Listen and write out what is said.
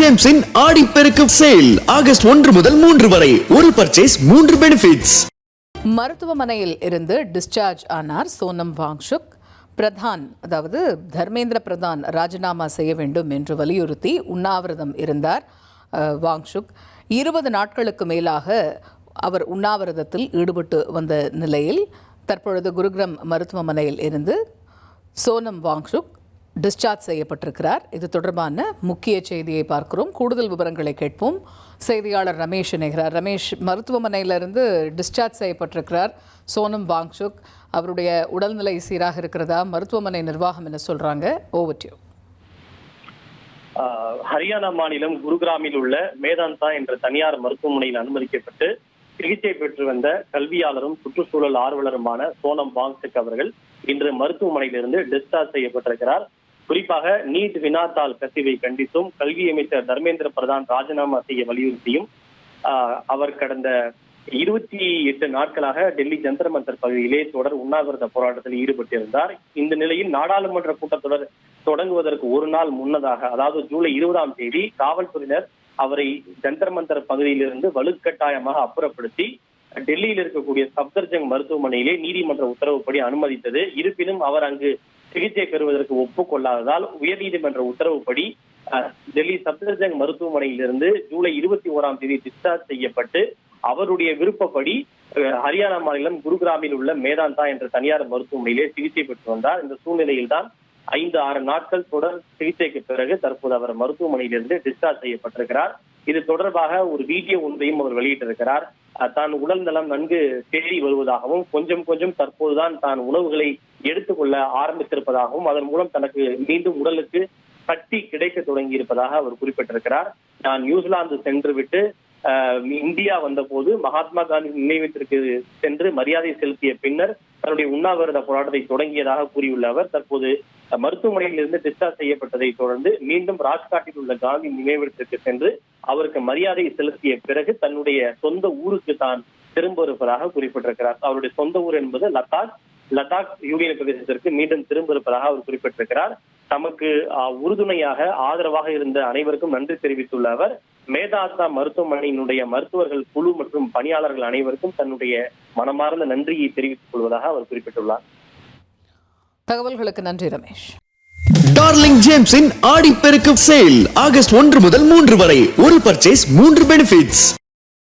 ஜேம்ஸின் ஆடிப்பெருக்கு sale August 1 முதல் 3 வரை ஒரு பர்ச்சேஸ் 3 பெனிஃபிட்ஸ். மருத்துவமனையில் இருந்து டிஸ்சார்ஜ் ஆனார் சோனம் வாங்சுக். பிரதான் அதாவது தர்மேந்திர பிரதான் ராஜினாமா செய்ய வேண்டும் என்று வலியுறுத்தி உண்ணாவிரதம் இருந்தார் வாங்சுக். 20 நாட்களுக்கு மேலாக அவர் உண்ணாவிரதத்தில் ஈடுபட்டு வந்த நிலையில் தற்பொழுது குருகிராம் மருத்துவமனையில் இருந்து சோனம் வாங்சுக் டிஸ்சார்ஜ் செய்யப்பட்டிருக்கிறார். இது தொடர்பான முக்கிய செய்தியை பார்க்கிறோம். கூடுதல் விவரங்களை கேட்போம். செய்தியாளர் ரமேஷ் இணைகிறார். ரமேஷ், மருத்துவமனையிலிருந்து டிஸ்சார்ஜ் செய்யப்பட்டிருக்கிறார் சோனம் வாங்சுக். அவருடைய உடல்நிலை சீராக இருக்கிறதா? மருத்துவமனை நிர்வாகம் என்ன சொல்றாங்க? Over to you. ஹரியானா மாநிலம் குருகிராமில் உள்ள மேதாந்தா என்ற தனியார் மருத்துவமனையில் அனுமதிக்கப்பட்டு சிகிச்சை பெற்று வந்த கல்வியாளரும் சுற்றுச்சூழல் ஆர்வலருமான சோனம் வாங்சுக் அவர்கள் இன்று மருத்துவமனையிலிருந்து டிஸ்சார்ஜ் செய்யப்பட்டிருக்கிறார். குறிப்பாக நீட் வினாத்தாள் கசிவை கண்டித்தும் கல்வி அமைச்சர் தர்மேந்திர பிரதான் ராஜினாமா செய்ய வலியுறுத்தியும் அவர் கடந்த 28 நாட்களாக டெல்லி ஜந்தர் மந்தர் பகுதியிலே தொடர் உண்ணாவிரத போராட்டத்தில் ஈடுபட்டிருந்தார். இந்த நிலையில் நாடாளுமன்ற கூட்டத்தொடர் தொடங்குவதற்கு ஒரு நாள் முன்னதாக, அதாவது ஜூலை 20ஆம் தேதி காவல்துறையினர் அவரை ஜந்தர் மந்தர் பகுதியிலிருந்து வலுக்கட்டாயமாக அப்புறப்படுத்தி டெல்லியில் இருக்கக்கூடிய சப்தர்ஜங் மருத்துவமனையிலே நீதிமன்ற உத்தரவுப்படி அனுமதித்தது. இருப்பினும் அவர் அங்கு சிகிச்சை பெறுவதற்கு ஒப்புக்கொள்ளாததால் உயர்நீதிமன்ற உத்தரவுப்படி டெல்லி சப்தர்ஜங் மருத்துவமனையிலிருந்து ஜூலை 21ஆம் தேதி டிஸ்சார்ஜ் செய்யப்பட்டு அவருடைய விருப்பப்படி ஹரியானா மாநிலம் குருகிராமில் உள்ள மேதாந்தா என்ற தனியார் மருத்துவமனையிலே சிகிச்சை பெற்று வந்தார். இந்த சூழ்நிலையில் தான் 5-6 நாட்கள் தொடர் சிகிச்சைக்கு பிறகு தற்போது அவர் மருத்துவமனையிலிருந்து டிஸ்சார்ஜ் செய்யப்பட்டிருக்கிறார். இது தொடர்பாக ஒரு வீடியோ ஒன்றையும் அவர் வெளியிட்டிருக்கிறார். தான் உடல் நலம் நன்கு தேறி வருவதாகவும் கொஞ்சம் கொஞ்சம் தற்போதுதான் தான் உணவுகளை எடுத்துக்கொள்ள ஆரம்பித்திருப்பதாகவும் அதன் மூலம் தனக்கு மீண்டும் உடலுக்கு சக்தி கிடைக்க தொடங்கி இருப்பதாக அவர் குறிப்பிட்டிருக்கிறார். நான் நியூசிலாந்து சென்று விட்டு இந்தியா வந்த போது மகாத்மா காந்தி நினைவிடத்திற்கு சென்று மரியாதை செலுத்திய பின்னர் தன்னுடைய உண்ணாவிரத போராட்டத்தை தொடங்கியதாக கூறியுள்ள அவர் தற்போது மருத்துவமனையில் இருந்து டிஸ்சார்ஜ் செய்யப்பட்டதை தொடர்ந்து மீண்டும் ராஜ்காட்டில் உள்ள காந்தி நினைவிடத்திற்கு சென்று அவருக்கு மரியாதை செலுத்திய பிறகு தன்னுடைய சொந்த ஊருக்கு தான் திரும்ப இருப்பதாக குறிப்பிட்டிருக்கிறார். அவருடைய சொந்த ஊர் என்பது லடாக் யூனியன் பிரதேசத்திற்கு மீண்டும் திரும்ப இருப்பதாக அவர் குறிப்பிட்டிருக்கிறார். தமக்கு உறுதுணையாக ஆதரவாக இருந்த அனைவருக்கும் நன்றி தெரிவித்துள்ள அவர் மேதாந்தா மருத்துவமனையினுடைய மருத்துவர்கள் குழு மற்றும் பணியாளர்கள் அனைவருக்கும் தன்னுடைய மனமார்ந்த நன்றியை தெரிவித்துக் கொள்வதாக அவர் குறிப்பிட்டுள்ளார். தகவல்களுக்கு நன்றி ரமேஷ். டார்லிங் ஜேம்ஸின் ஆடிப்பெருக்கு சேல் ஆகஸ்ட் 1 முதல் 3 வரை ஒரு பர்ச்சேஸ் 3 பெனிஃபிட்ஸ்.